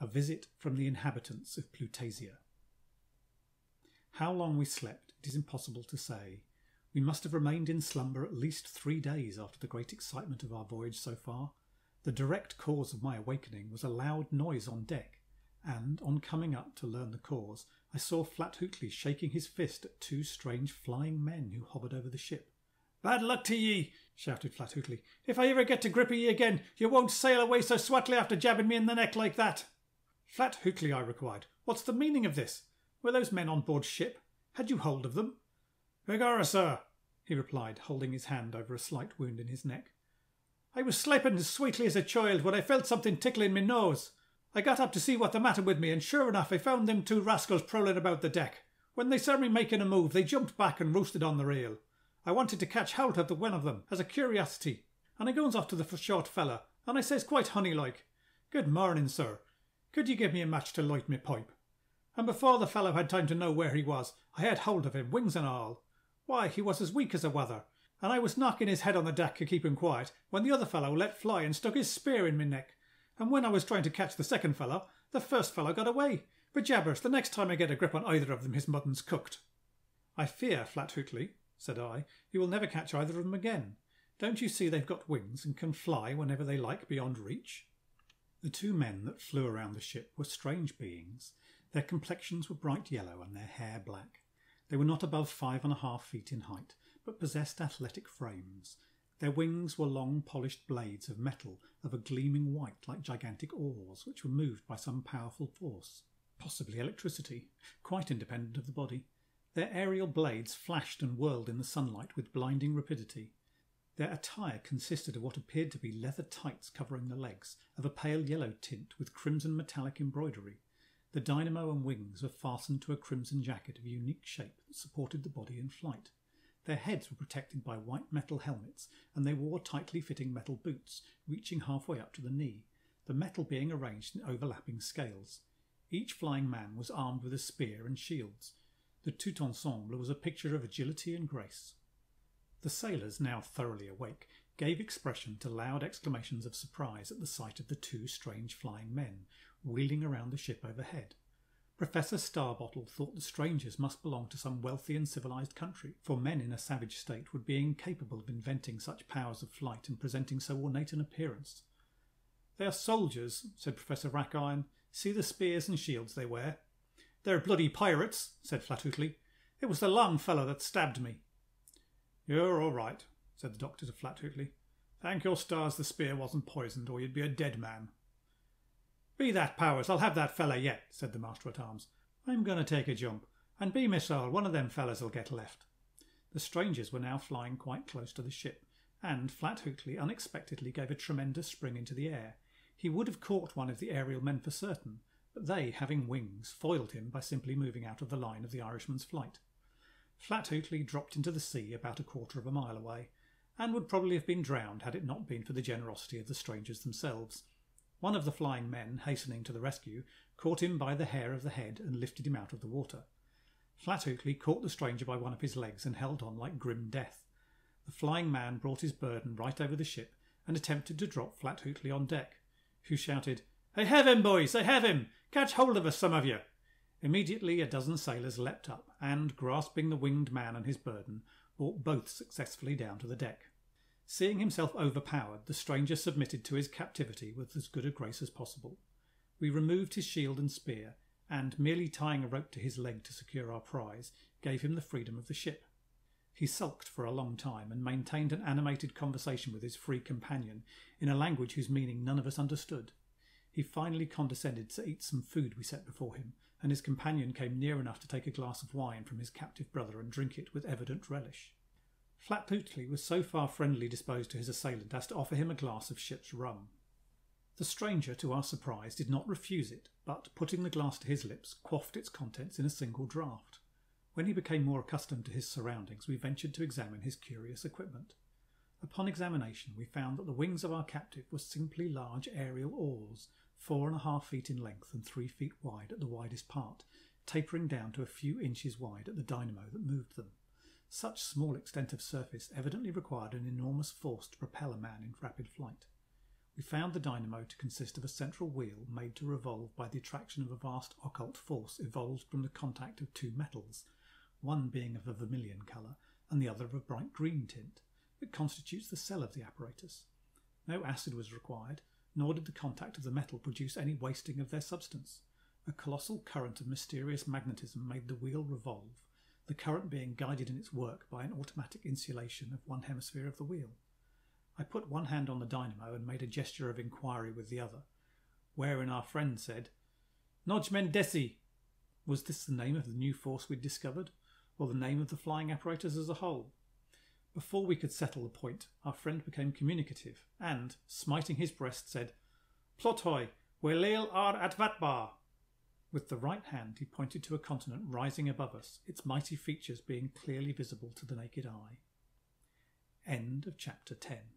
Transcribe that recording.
A visit from the inhabitants of Plutasia. How long we slept, it is impossible to say. We must have remained in slumber at least 3 days after the great excitement of our voyage so far. The direct cause of my awakening was a loud noise on deck, and on coming up to learn the cause, I saw Flat Hootley shaking his fist at 2 strange flying men who hovered over the ship. "Bad luck to ye," shouted Flat Hootley. "If I ever get to grip of ye again, you won't sail away so swatly after jabbing me in the neck like that." "Flat Hootley," I required, "what's the meaning of this? Were those men on board ship? Had you hold of them?" "Begorra, sir," he replied, holding his hand over a slight wound in his neck. "I was sleeping as sweetly as a child when I felt something tickling my nose. I got up to see what the matter with me, and sure enough I found them 2 rascals prowling about the deck. When they saw me making a move, they jumped back and roosted on the rail. I wanted to catch hold of the one of them as a curiosity, and I goes off to the short fella, and I says quite honey-like, 'Good morning, sir. Could you give me a match to light me pipe?' And before the fellow had time to know where he was, I had hold of him, wings and all. Why, he was as weak as a wether, and I was knocking his head on the deck to keep him quiet, when the other fellow let fly and stuck his spear in my neck. And when I was trying to catch the second fellow, the first fellow got away. But jabbers, the next time I get a grip on either of them, his mutton's cooked." "I fear, Flat Hootley," said I, "you will never catch either of them again. Don't you see they've got wings and can fly whenever they like beyond reach?" The 2 men that flew around the ship were strange beings. Their complexions were bright yellow and their hair black. They were not above 5.5 feet in height, but possessed athletic frames. Their wings were long polished blades of metal of a gleaming white like gigantic oars, which were moved by some powerful force, possibly electricity, quite independent of the body. Their aerial blades flashed and whirled in the sunlight with blinding rapidity. Their attire consisted of what appeared to be leather tights covering the legs, of a pale yellow tint with crimson metallic embroidery. The dynamo and wings were fastened to a crimson jacket of unique shape that supported the body in flight. Their heads were protected by white metal helmets, and they wore tightly fitting metal boots, reaching halfway up to the knee, the metal being arranged in overlapping scales. Each flying man was armed with a spear and shields. The tout ensemble was a picture of agility and grace. The sailors, now thoroughly awake, gave expression to loud exclamations of surprise at the sight of the 2 strange flying men, wheeling around the ship overhead. Professor Starbottle thought the strangers must belong to some wealthy and civilized country, for men in a savage state would be incapable of inventing such powers of flight and presenting so ornate an appearance. "They are soldiers," said Professor Rackiron. "See the spears and shields they wear." "They're bloody pirates," said Flat Hootley. "It was the long fellow that stabbed me." "You're all right," said the doctor to Flat Hootley. "Thank your stars the spear wasn't poisoned, or you'd be a dead man." "Be that powers, I'll have that fella yet," said the master-at-arms. "I'm going to take a jump, and be my soul, one of them fellas'll get left." The strangers were now flying quite close to the ship, and Flat Hootley unexpectedly gave a tremendous spring into the air. He would have caught one of the aerial men for certain, but they, having wings, foiled him by simply moving out of the line of the Irishman's flight. Flat Hootley dropped into the sea about 1/4 of a mile away, and would probably have been drowned had it not been for the generosity of the strangers themselves. One of the flying men, hastening to the rescue, caught him by the hair of the head and lifted him out of the water. Flat Hootley caught the stranger by one of his legs and held on like grim death. The flying man brought his burden right over the ship and attempted to drop Flat Hootley on deck, who shouted, "I have him, boys! I have him! Catch hold of us, some of you!" Immediately a dozen sailors leapt up and, grasping the winged man and his burden, brought both successfully down to the deck. Seeing himself overpowered, the stranger submitted to his captivity with as good a grace as possible. We removed his shield and spear, and, merely tying a rope to his leg to secure our prize, gave him the freedom of the ship. He sulked for a long time and maintained an animated conversation with his free companion in a language whose meaning none of us understood. He finally condescended to eat some food we set before him, and his companion came near enough to take a glass of wine from his captive brother and drink it with evident relish. Flat Hootley was so far friendly disposed to his assailant as to offer him a glass of ship's rum. The stranger, to our surprise, did not refuse it, but, putting the glass to his lips, quaffed its contents in a single draught. When he became more accustomed to his surroundings, we ventured to examine his curious equipment. Upon examination, we found that the wings of our captive were simply large aerial oars, 4.5 feet in length and 3 feet wide at the widest part, tapering down to a few inches wide at the dynamo that moved them. Such small extent of surface evidently required an enormous force to propel a man in rapid flight. We found the dynamo to consist of a central wheel made to revolve by the attraction of a vast occult force evolved from the contact of two metals, one being of a vermilion colour and the other of a bright green tint, that constitutes the cell of the apparatus. No acid was required, nor did the contact of the metal produce any wasting of their substance. A colossal current of mysterious magnetism made the wheel revolve, the current being guided in its work by an automatic insulation of one hemisphere of the wheel. I put one hand on the dynamo and made a gesture of inquiry with the other, wherein our friend said, "Noj Mendesi." Was this the name of the new force we'd discovered, or the name of the flying apparatus as a whole? Before we could settle the point, our friend became communicative and, smiting his breast, said, "Plothoy, Weleil ar Atvatabar." With the right hand he pointed to a continent rising above us, its mighty features being clearly visible to the naked eye. End of chapter 10.